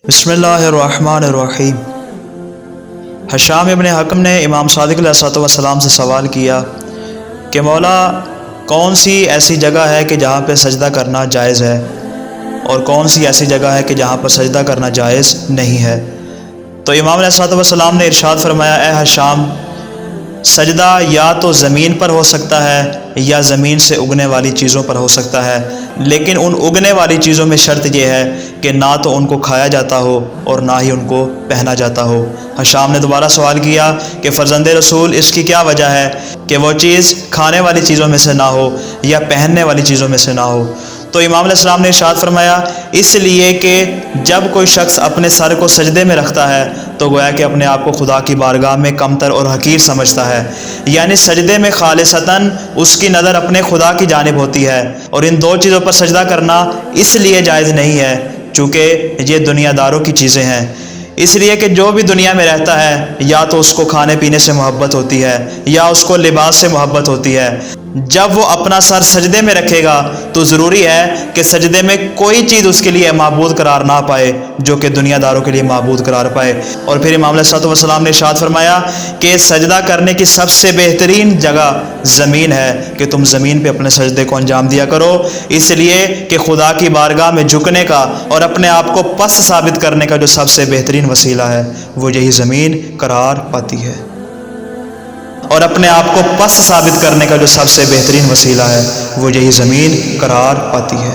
बिस्मिल्लाहिर्रहमानिर्रहीम। हशाम इब्न हकम ने इमाम सादिक अलैहिस्सलाम से सवाल किया कि मौला, कौन सी ऐसी जगह है कि जहाँ पर सजदा करना जायज़ है और कौन सी ऐसी जगह है कि जहाँ पर सजदा करना जायज़ नहीं है। तो इमाम अलैहिस्सलाम ने इरशाद फरमाया, ए हशाम, सजदा या तो ज़मीन पर हो सकता है या ज़मीन से उगने वाली चीज़ों पर हो सकता है, लेकिन उन उगने वाली चीज़ों में शर्त यह है कि ना तो उनको खाया जाता हो और ना ही उनको पहना जाता हो। हशाम ने दोबारा सवाल किया कि फ़र्ज़ंदे रसूल, इसकी क्या वजह है कि वो चीज़ खाने वाली चीज़ों में से ना हो या पहनने वाली चीज़ों में से ना हो। तो इमाम अलैहिस्सलाम ने इरशाद फरमाया, इसलिए कि जब कोई शख्स अपने सर को सजदे में रखता है तो गोया कि अपने आप को खुदा की बारगाह में कमतर और हकीर समझता है, यानी सजदे में खालिसतन उसकी नज़र अपने खुदा की जानिब होती है। और इन दो चीज़ों पर सजदा करना इसलिए जायज़ नहीं है चूँकि ये दुनियादारों की चीज़ें हैं। इसलिए कि जो भी दुनिया में रहता है या तो उसको खाने पीने से मोहब्बत होती है या उसको लिबास से मोहब्बत होती है। जब वो अपना सर सजदे में रखेगा तो ज़रूरी है कि सजदे में कोई चीज़ उसके लिए माबूद करार ना पाए जो कि दुनियादारों के लिए माबूद करार पाए। और फिर इमाम अलैहिस्सलाम ने इरशाद फरमाया कि सजदा करने की सबसे बेहतरीन जगह ज़मीन है कि तुम ज़मीन पे अपने सजदे को अंजाम दिया करो, इसलिए कि खुदा की बारगाह में झुकने का और अपने आप को पस्त साबित करने का जो सबसे बेहतरीन वसीला है वो यही ज़मीन करार पाती है। और अपने आप को पस्त साबित करने का जो सबसे बेहतरीन वसीला है वो यही ज़मीन करार पाती है।